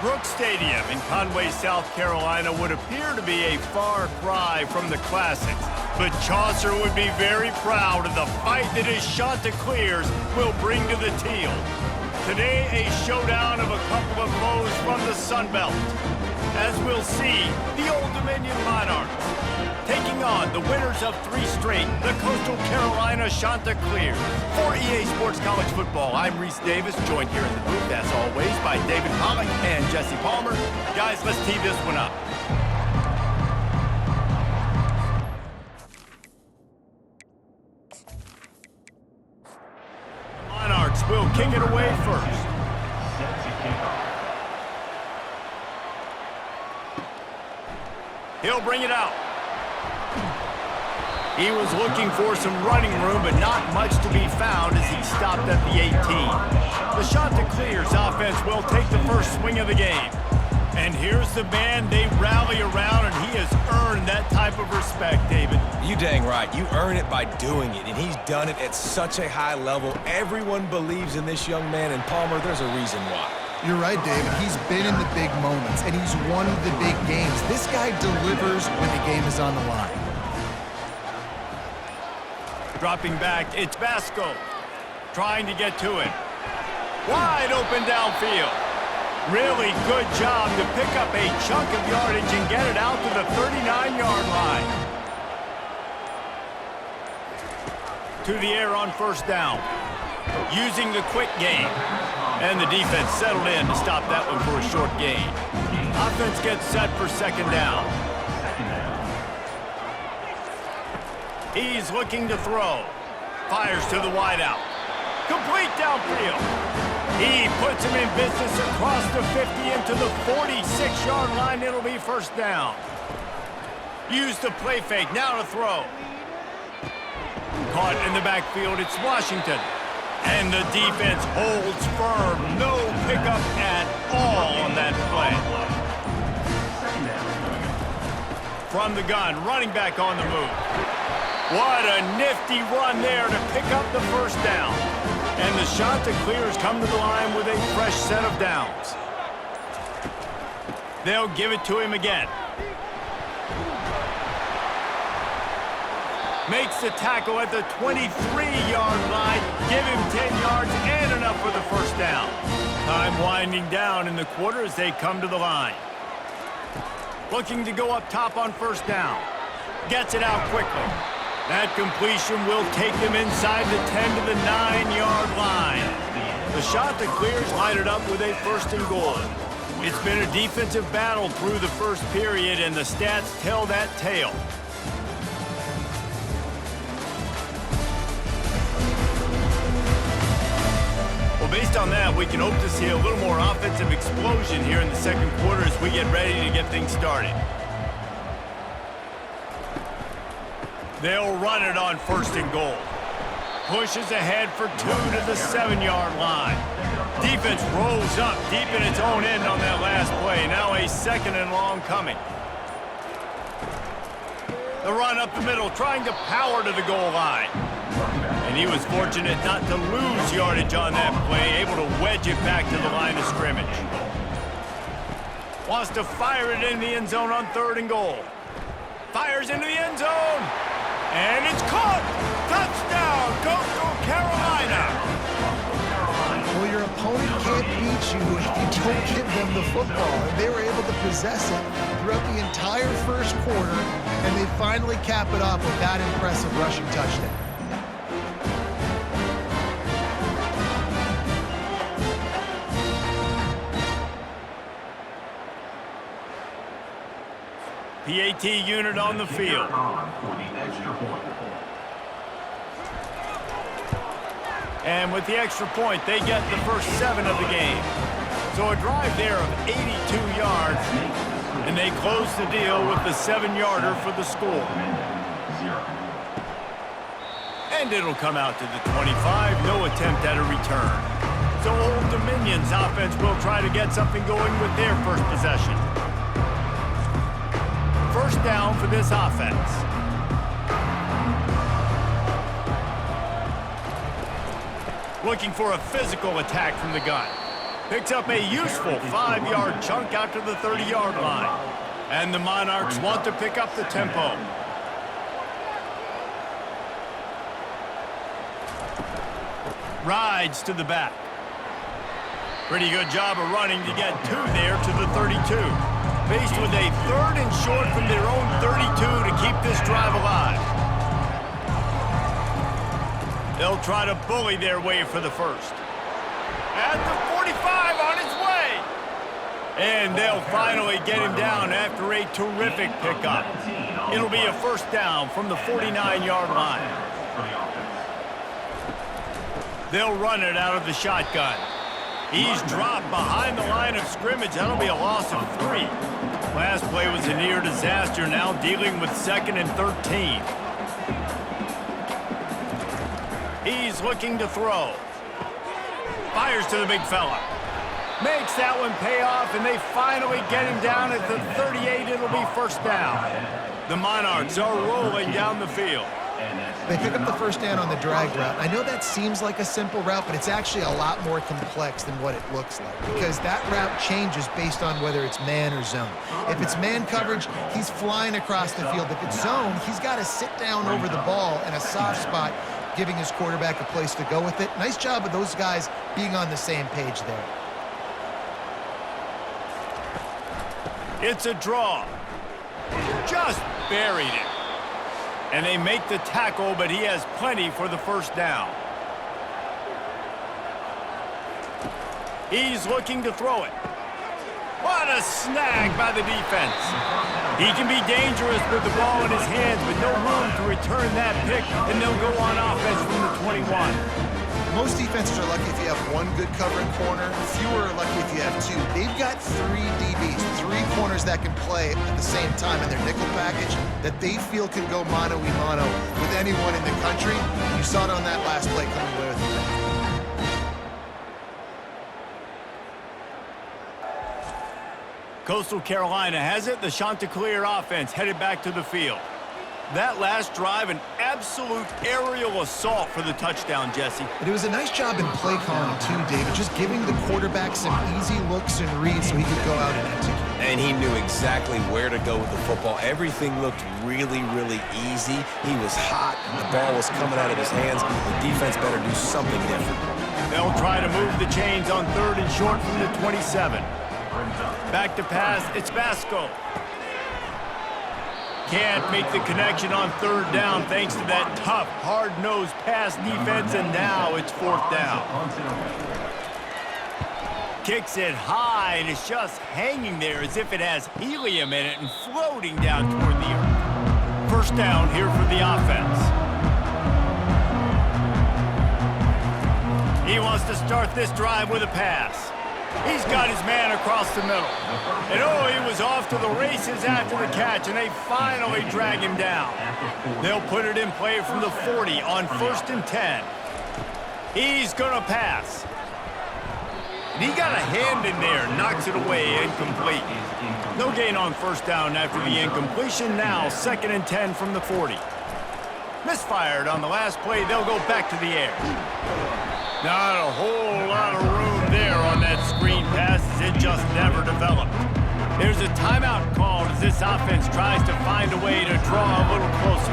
Brooks Stadium in Conway, South Carolina would appear to be a far cry from the classics, but Chaucer would be very proud of the fight that his Chanticleers will bring to the Teal. Today, a showdown of a couple of foes from the Sun Belt. As we'll see, the Old Dominion Monarchs taking on the winners of 3 straight, the Coastal Carolina Chanticleers. For EA Sports College Football, I'm Reese Davis, joined here in the booth, as always, by David Pollack and Jesse Palmer. Guys, let's tee this one up. The Monarchs will kick it away first. He'll bring it out. He was looking for some running room, but not much to be found as he stopped at the 18. The Chanticleers offense will take the first swing of the game. And here's the man they rally around, and he has earned that type of respect, David. You dang right. You earn it by doing it, and he's done it at such a high level. Everyone believes in this young man, and Palmer, there's a reason why. You're right, David. He's been in the big moments, and he's won the big games. This guy delivers when the game is on the line. Dropping back, it's Vasco. Trying to get to it. Wide open downfield. Really good job to pick up a chunk of yardage and get it out to the 39-yard line. To the air on first down. Using the quick game. And the defense settled in to stop that one for a short gain. Offense gets set for second down. He's looking to throw. Fires to the wideout. Complete downfield. He puts him in business across the 50 into the 46-yard line. It'll be first down. Use the play fake. Now to throw. Caught in the backfield. It's Washington. And the defense holds firm. No pickup at all on that play. From the gun, running back on the move. What a nifty run there to pick up the first down. And the Chanticleers come to the line with a fresh set of downs. They'll give it to him again. Makes the tackle at the 23-yard line. Give him 10 yards and enough for the first down. Time winding down in the quarter as they come to the line. Looking to go up top on first down. Gets it out quickly. That completion will take them inside the 10 to the 9-yard line. The Chanticleers line it up with a first and goal. It's been a defensive battle through the first period, and the stats tell that tale. Well, based on that, we can hope to see a little more offensive explosion here in the second quarter as we get ready to get things started. They'll run it on first and goal. Pushes ahead for 2 to the 7-yard line. Defense rolls up deep in its own end on that last play. Now a second and long coming. The run up the middle, trying to power to the goal line. And he was fortunate not to lose yardage on that play, able to wedge it back to the line of scrimmage. Wants to fire it in the end zone on third and goal. Fires into the end zone. And it's caught! Touchdown, Coastal Carolina! Well, your opponent can't beat you if you don't give them the football. And they were able to possess it throughout the entire first quarter, and they finally cap it off with that impressive rushing touchdown. PAT unit on the field. And with the extra point, they get the first 7 of the game. So a drive there of 82 yards, and they close the deal with the 7-yarder for the score. And it'll come out to the 25, no attempt at a return. So Old Dominion's offense will try to get something going with their first possession. First down for this offense. Looking for a physical attack from the gun. Picks up a useful 5-yard chunk out to the 30-yard line. And the Monarchs want to pick up the tempo. Rides to the back. Pretty good job of running to get 2 there to the 32. Faced with a 3rd and short from their own 32 to keep this drive alive. They'll try to bully their way for the first. At the 45 on its way. And they'll finally get him down after a terrific pickup. It'll be a first down from the 49-yard line. They'll run it out of the shotgun. He's dropped behind the line of scrimmage. That'll be a loss of 3. Last play was a near disaster, now dealing with 2nd and 13. He's looking to throw. Fires to the big fella. Makes that one pay off, and they finally get him down at the 38. It'll be first down. The Monarchs are rolling down the field. They pick up the first down on the drag route. I know that seems like a simple route, but it's actually a lot more complex than what it looks like because that route changes based on whether it's man or zone. If it's man coverage, he's flying across the field. If it's zone, he's got to sit down over the ball in a soft spot, giving his quarterback a place to go with it. Nice job of those guys being on the same page there. It's a draw. Just buried it. And they make the tackle, but he has plenty for the first down. He's looking to throw it. What a snag by the defense. He can be dangerous with the ball in his hands, but no room to return that pick, and they'll go on offense from the 21. Most defenses are lucky if you have one good covering corner. Fewer are lucky if you have 2. They've got 3 DBs, 3 corners that can play at the same time in their nickel package that they feel can go mano-a-mano with anyone in the country. You saw it on that last play coming away with it. Coastal Carolina has it. The Chanticleer offense headed back to the field. That last drive, an absolute aerial assault for the touchdown, Jesse. But it was a nice job in play calling, too, David, just giving the quarterback some easy looks and reads so he could go out and execute. And he knew exactly where to go with the football. Everything looked really, really easy. He was hot. The ball was coming out of his hands. The defense better do something different. They'll try to move the chains on 3rd and short from the 27. Back to pass, it's Vasco. Can't make the connection on 3rd down thanks to that tough, hard-nosed pass defense, and now it's 4th down. Kicks it high, and it's just hanging there as if it has helium in it and floating down toward the earth. First down here for the offense. He wants to start this drive with a pass. He's got his man across the middle. And oh, he was off to the races after the catch, and they finally drag him down. They'll put it in play from the 40 on 1st and 10. He's gonna pass. And he got a hand in there, knocks it away, incomplete. No gain on first down after the incompletion. Now 2nd and 10 from the 40. Misfired on the last play. They'll go back to the air. Not a whole lot of room there on that screen pass as it just never developed. There's a timeout called as this offense tries to find a way to draw a little closer.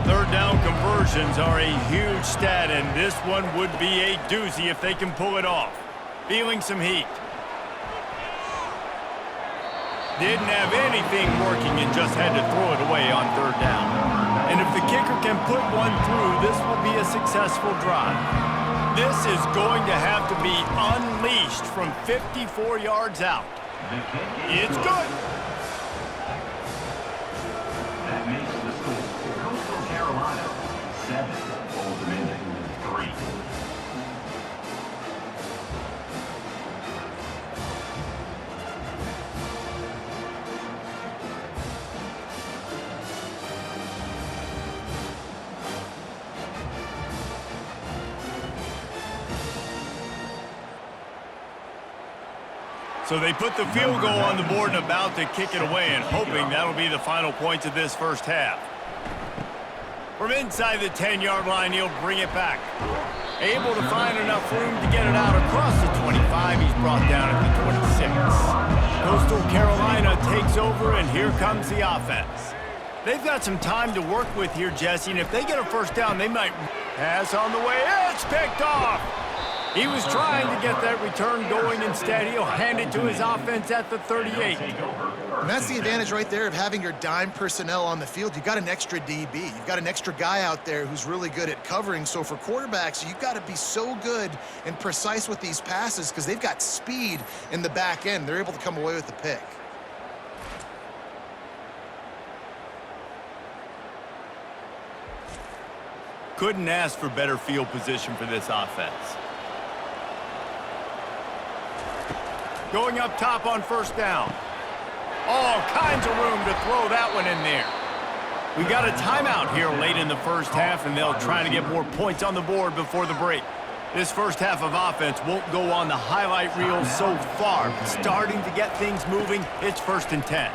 3rd down conversions are a huge stat, and this one would be a doozy if they can pull it off. Feeling some heat. Didn't have anything working and just had to throw it away on 3rd down. And if the kicker can put one through, this will be a successful drive. This is going to have to be unleashed from 54 yards out. It's good. That makes the score Coastal Carolina 7, Old Dominion 3. So they put the field goal on the board and about to kick it away, and hoping that'll be the final points of this first half. From inside the 10-yard line, he'll bring it back. Able to find enough room to get it out across the 25. He's brought down at the 26. Coastal Carolina takes over, and here comes the offense. They've got some time to work with here, Jesse, and if they get a first down, they might pass on the way. It's picked off. He was trying to get that return going. Instead, he'll hand it to his offense at the 38. And that's the advantage right there of having your dime personnel on the field. You've got an extra DB. You've got an extra guy out there who's really good at covering. So for quarterbacks, you've got to be so good and precise with these passes because they've got speed in the back end. They're able to come away with the pick. Couldn't ask for better field position for this offense. Going up top on first down. All kinds of room to throw that one in there. We got a timeout here late in the first half, and they'll try to get more points on the board before the break. This first half of offense won't go on the highlight reel so far, but starting to get things moving. It's 1st and 10.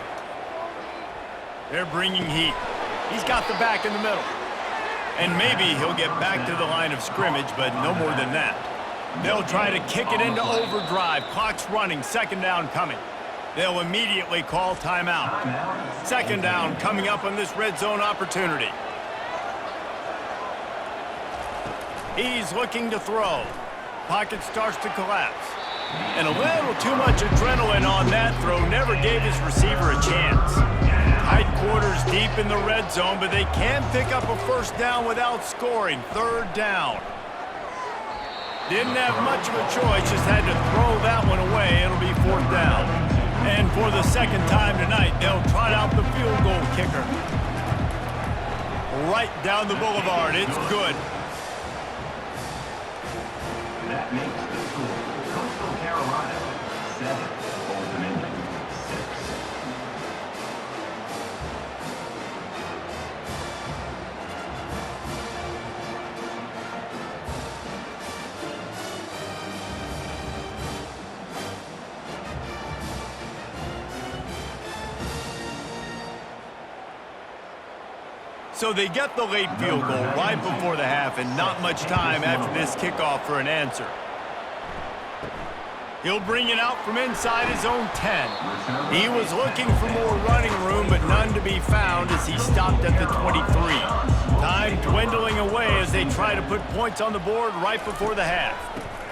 They're bringing heat. He's got the back in the middle. And maybe he'll get back to the line of scrimmage, but no more than that. They'll try to kick it into overdrive. Clock's running. 2nd down coming. They'll immediately call timeout. 2nd down coming up on this red zone opportunity. He's looking to throw. Pocket starts to collapse. And a little too much adrenaline on that throw never gave his receiver a chance. Tight quarters deep in the red zone, but they can pick up a first down without scoring. 3rd down. Didn't have much of a choice, just had to throw that one away. It'll be 4th down. And for the 2nd time tonight, they'll trot out the field goal kicker. Right down the boulevard. It's good. That makes the score Coastal Carolina 7, Old Dominion 6. So they get the late field goal right before the half and not much time after this kickoff for an answer. He'll bring it out from inside his own 10. He was looking for more running room, but none to be found as he stopped at the 23. Time dwindling away as they try to put points on the board right before the half.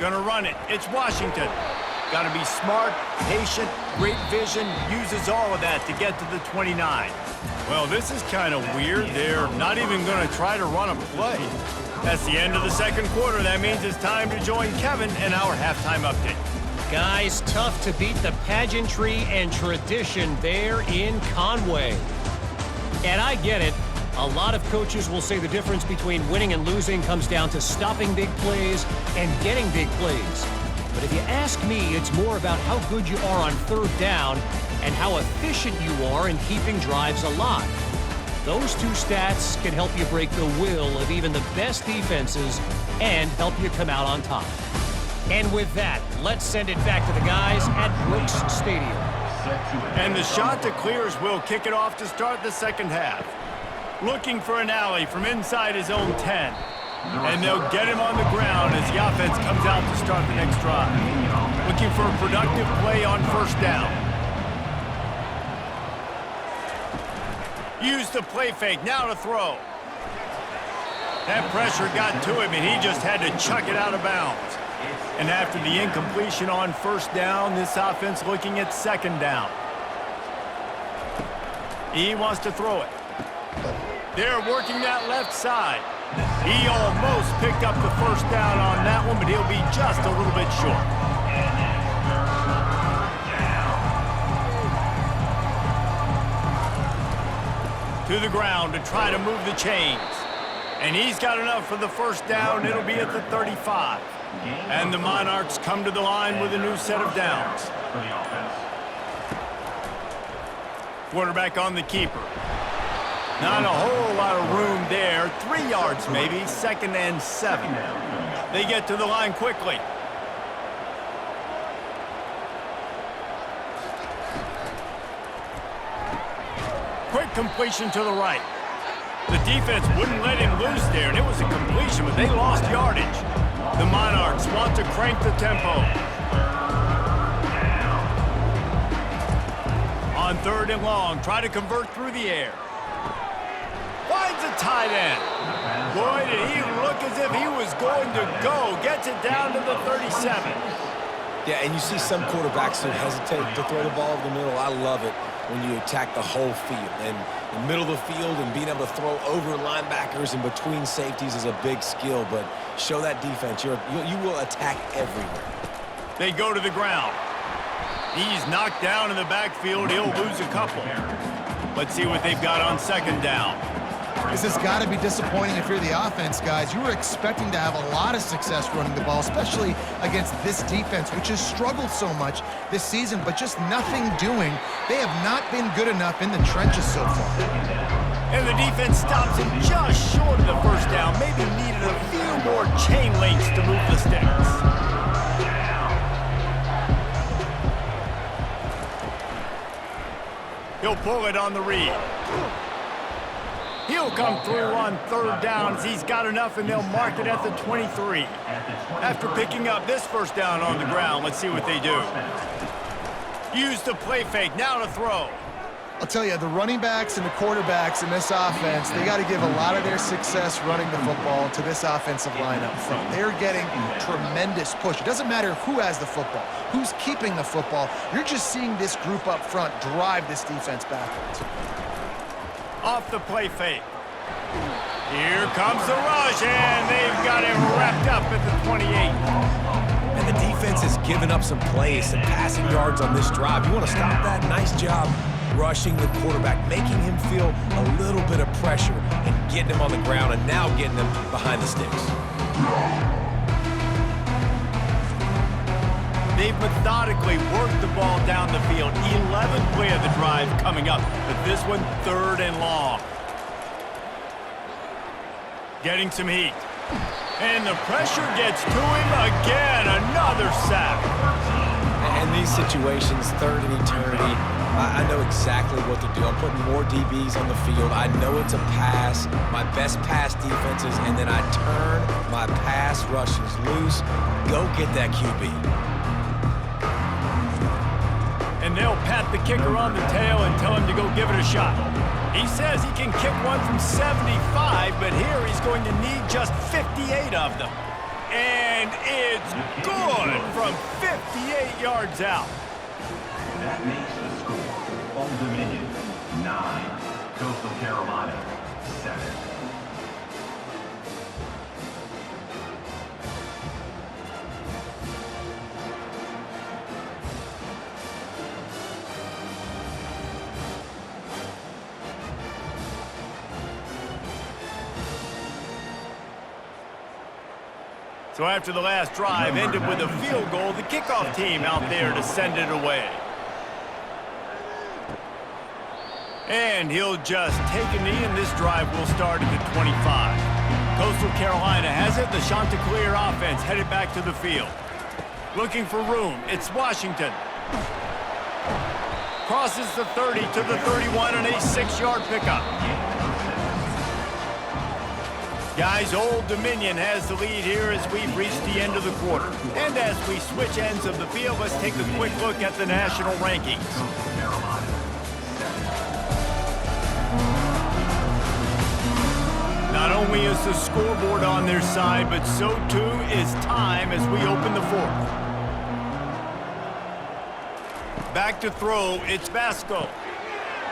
Gonna run it. It's Washington. Gotta be smart, patient, great vision, uses all of that to get to the 29. Well, this is kind of weird. They're not even going to try to run a play. That's the end of the 2nd quarter. That means it's time to join Kevin in our halftime update. Guys, tough to beat the pageantry and tradition there in Conway. And I get it. A lot of coaches will say the difference between winning and losing comes down to stopping big plays and getting big plays. But if you ask me, it's more about how good you are on 3rd down and how efficient you are in keeping drives alive. Those two stats can help you break the will of even the best defenses and help you come out on top. And with that, let's send it back to the guys at Brooks Stadium. And the Chanticleers will kick it off to start the 2nd half. Looking for an alley from inside his own 10. And they'll get him on the ground as the offense comes out to start the next drive. Looking for a productive play on 1st down. Use the play fake, now to throw. That pressure got to him, and he just had to chuck it out of bounds. And after the incompletion on 1st down, this offense looking at 2nd down. He wants to throw it. They're working that left side. He almost picked up the 1st down on that one, but he'll be just a little bit short. To the ground to try to move the chains. And he's got enough for the 1st down. It'll be at the 35. And the Monarchs come to the line with a new set of downs. Quarterback on the keeper. Not a whole lot of room there. 3 yards maybe. 2nd and 7. They get to the line quickly. Quick completion to the right. The defense wouldn't let him loose there, and it was a completion, but they lost yardage. The Monarchs want to crank the tempo. On 3rd and long, try to convert through the air. Finds a tight end. Boy, did he look as if he was going to go. Gets it down to the 37. Yeah, and you see some quarterbacks who hesitate to throw the ball over the middle. I love it when you attack the whole field. And the middle of the field and being able to throw over linebackers and between safeties is a big skill. But show that defense. You will attack everywhere. They go to the ground. He's knocked down in the backfield. He'll lose a couple. Let's see what they've got on 2nd down. This has got to be disappointing if you're the offense, guys. You were expecting to have a lot of success running the ball, especially against this defense, which has struggled so much this season, but just nothing doing. They have not been good enough in the trenches so far. And the defense stops him just short of the 1st down. Maybe needed a few more chain links to move the sticks. He'll pull it on the read. He'll come through on 3rd down as he's got enough, and they'll mark it at the 23. After picking up this 1st down on the ground, let's see what they do. Use the play fake, now to throw. I'll tell you, the running backs and the quarterbacks in this offense, they got to give a lot of their success running the football to this offensive line up front. They're getting tremendous push. It doesn't matter who has the football, who's keeping the football. You're just seeing this group up front drive this defense backwards. Off the play fake. Here comes the rush, and they've got it wrapped up at the 28. And the defense has given up some plays, some passing yards on this drive. You want to stop that? Nice job rushing the quarterback, making him feel a little bit of pressure and getting him on the ground and now getting him behind the sticks. They've methodically worked the ball down the field. 11th play of the drive coming up, but this one 3rd and long. Getting some heat. And the pressure gets to him again. Another sack. In these situations, 3rd and eternity, I know exactly what to do. I'm putting more DBs on the field. I know it's a pass, my best pass defenses, and then I turn my pass rushes loose. Go get that QB. And they'll pat the kicker on the tail and tell him to go give it a shot. He says he can kick one from 75, but here he's going to need just 58 of them. And it's good from 58 yards out. That makes the score Old Dominion 9, Coastal Carolina 7. So after the last drive ended with a field goal, the kickoff team out there to send it away. And he'll just take a knee, and this drive will start at the 25. Coastal Carolina has it. The Chanticleer offense headed back to the field. Looking for room. It's Washington. Crosses the 30 to the 31 on a 6-yard pickup. Guys, Old Dominion has the lead here as we've reached the end of the quarter. And as we switch ends of the field, let's take a quick look at the national rankings. Not only is the scoreboard on their side, but so too is time as we open the 4th. Back to throw, it's Vasco.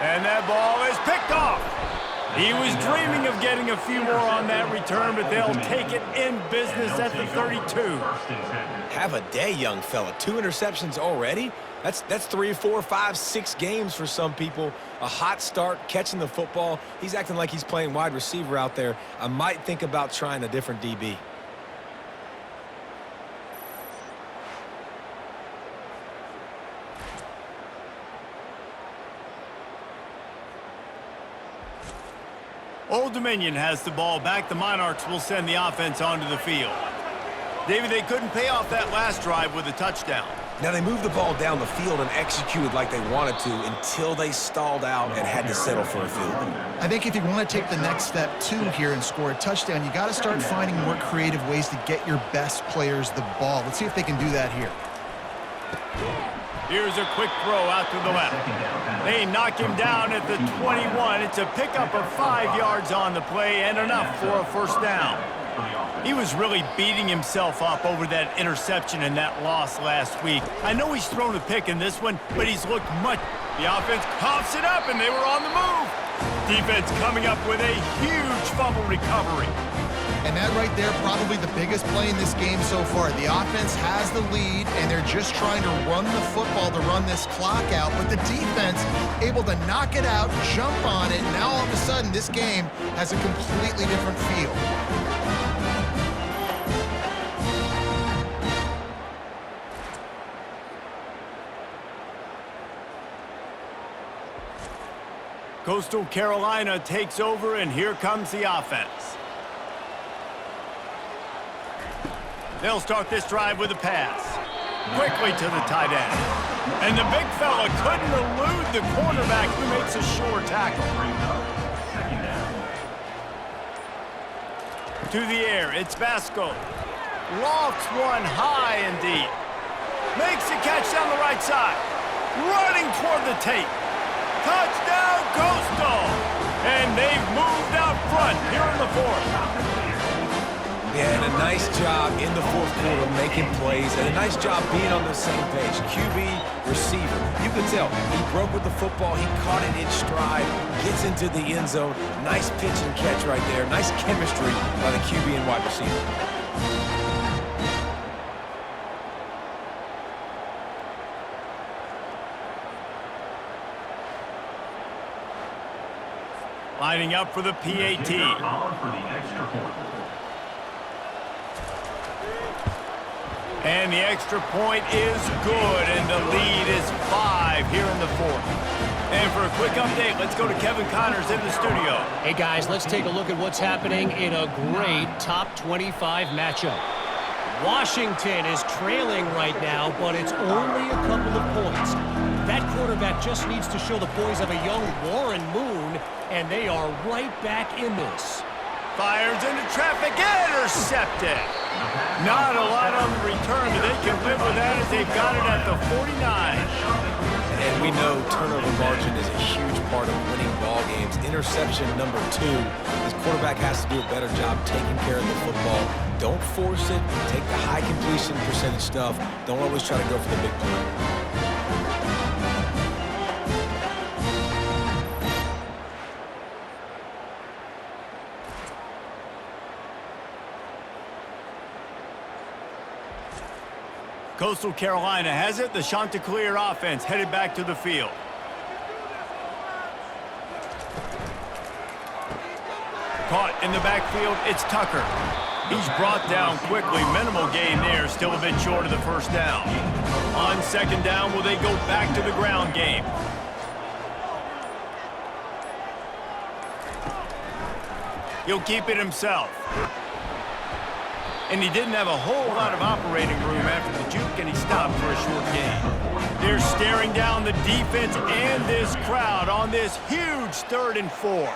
And that ball is picked off. He was dreaming of getting a few more on that return, but they'll take it in business at the 32. Have a day, young fella. 2 interceptions already? That's 3, 4, 5, 6 games for some people. A hot start, catching the football. He's acting like he's playing wide receiver out there. I might think about trying a different DB. Old Dominion has the ball back. The Monarchs will send the offense onto the field. David, they couldn't pay off that last drive with a touchdown. Now, they moved the ball down the field and executed like they wanted to until they stalled out and had to settle for a field goal. I think if you want to take the next step, too, here and score a touchdown, you got to start finding more creative ways to get your best players the ball. Let's see if they can do that here. Here's a quick throw out to the left. They knock him down at the 21. It's a pickup of 5 yards on the play and enough for a first down. He was really beating himself up over that interception and that loss last week. I know he's thrown a pick in this one, but he's looked much. The offense coughs it up, and they were on the move. Defense coming up with a huge fumble recovery. And that right there, probably the biggest play in this game so far. The offense has the lead, and they're just trying to run the football to run this clock out. But the defense able to knock it out, jump on it. Now all of a sudden, this game has a completely different feel. Coastal Carolina takes over, and here comes the offense. They'll start this drive with a pass. Quickly to the tight end. And the big fella couldn't elude the cornerback who makes a sure tackle. To the air, it's Vasco. Lofts one high and deep. Makes the catch down the right side. Running toward the tape. Touchdown, Coastal! And they've moved out front here in the fourth. Yeah, and a nice job in the fourth quarter making plays, and a nice job being on the same page. QB, receiver. You could tell he broke with the football. He caught it in stride, gets into the end zone. Nice pitch and catch right there. Nice chemistry by the QB and wide receiver. Lining up for the PAT. And the extra point is good, and the lead is 5 here in the fourth. And for a quick update, let's go to Kevin Connors in the studio. Hey, guys, let's take a look at what's happening in a great top 25 matchup. Washington is trailing right now, but it's only a couple of points. That quarterback just needs to show the poise of a young Warren Moon, and they are right back in this. Fires into traffic, intercepted. Not a lot on the return, but they can live with that as they've got it at the 49. And we know turnover margin is a huge part of winning ball games. Interception number 2. This quarterback has to do a better job taking care of the football. Don't force it. Take the high completion percentage stuff. Don't always try to go for the big play. Coastal Carolina has it. The Chanticleer offense headed back to the field. Caught in the backfield, it's Tucker. He's brought down quickly. Minimal gain there, still a bit short of the first down. On second down, will they go back to the ground game? He'll keep it himself. And he didn't have a whole lot of operating room after the juke, and he stopped for a short gain. They're staring down the defense and this crowd on this huge 3rd and 4.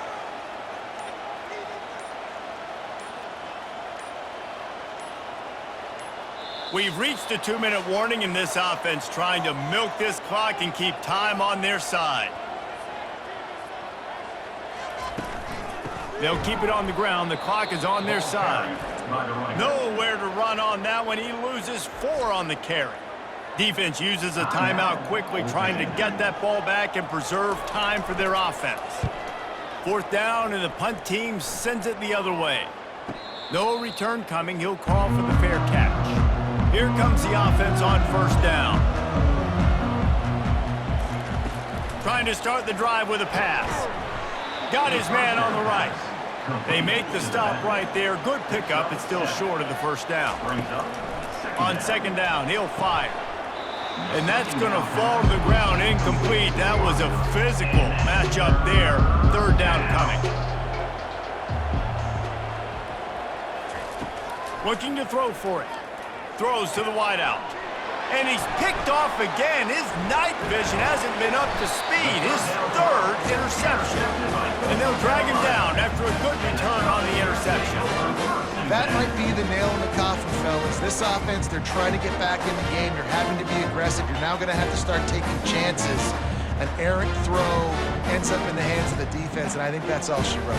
We've reached a 2-minute warning in this offense, trying to milk this clock and keep time on their side. They'll keep it on the ground. The clock is on their side. Nowhere to run on that one. He loses 4 on the carry. Defense uses a timeout quickly, trying to get that ball back and preserve time for their offense. 4th down, and the punt team sends it the other way. No return coming. He'll call for the fair catch. Here comes the offense on 1st down. Trying to start the drive with a pass. Got his man on the right. They make the stop right there. Good pickup. It's still short of the first down. On 2nd down, he'll fire. And that's going to fall to the ground incomplete. That was a physical matchup there. 3rd down coming. Looking to throw for it. Throws to the wideout. And he's picked off again. His night vision hasn't been up to speed. His third interception. And they'll drag him down after a good return on the interception. That might be the nail in the coffin, fellas. This offense, they're trying to get back in the game. They're having to be aggressive. You're now going to have to start taking chances. An errant throw ends up in the hands of the defense, and I think that's all she wrote.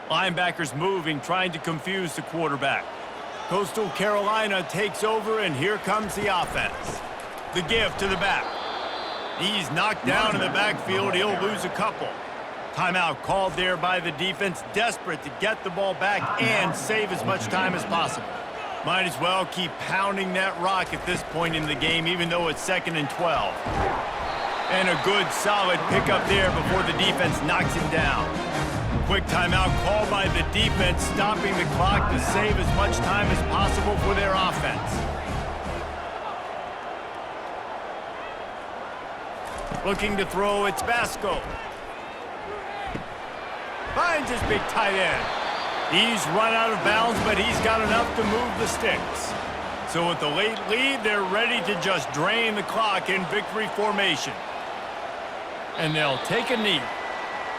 Linebackers moving, trying to confuse the quarterback. Coastal Carolina takes over, and here comes the offense. The give to the back. He's knocked down in the backfield. He'll lose a couple. Timeout called there by the defense, desperate to get the ball back and save as much time as possible. Might as well keep pounding that rock at this point in the game, even though it's 2nd and 12. And a good, solid pickup there before the defense knocks him down. Quick timeout called by the defense, stopping the clock to save as much time as possible for their offense. Looking to throw, it's Basco. Finds his big tight end. He's run out of bounds, but he's got enough to move the sticks. So with the late lead, they're ready to just drain the clock in victory formation. And they'll take a knee.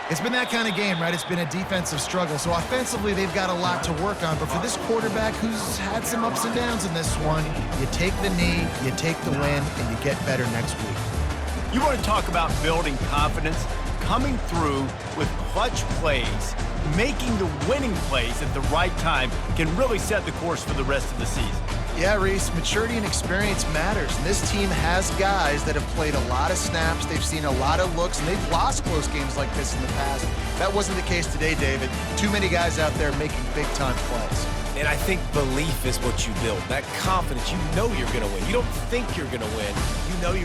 It's been that kind of game, right? It's been a defensive struggle. So offensively, they've got a lot to work on. But for this quarterback who's had some ups and downs in this one, you take the knee, you take the win, and you get better next week. You want to talk about building confidence? Coming through with clutch plays, making the winning plays at the right time can really set the course for the rest of the season. Yeah, Reese, maturity and experience matters. And this team has guys that have played a lot of snaps. They've seen a lot of looks, and they've lost close games like this in the past. That wasn't the case today, David. Too many guys out there making big-time plays. And I think belief is what you build. That confidence, you know you're going to win. You don't think you're going to win. You know you're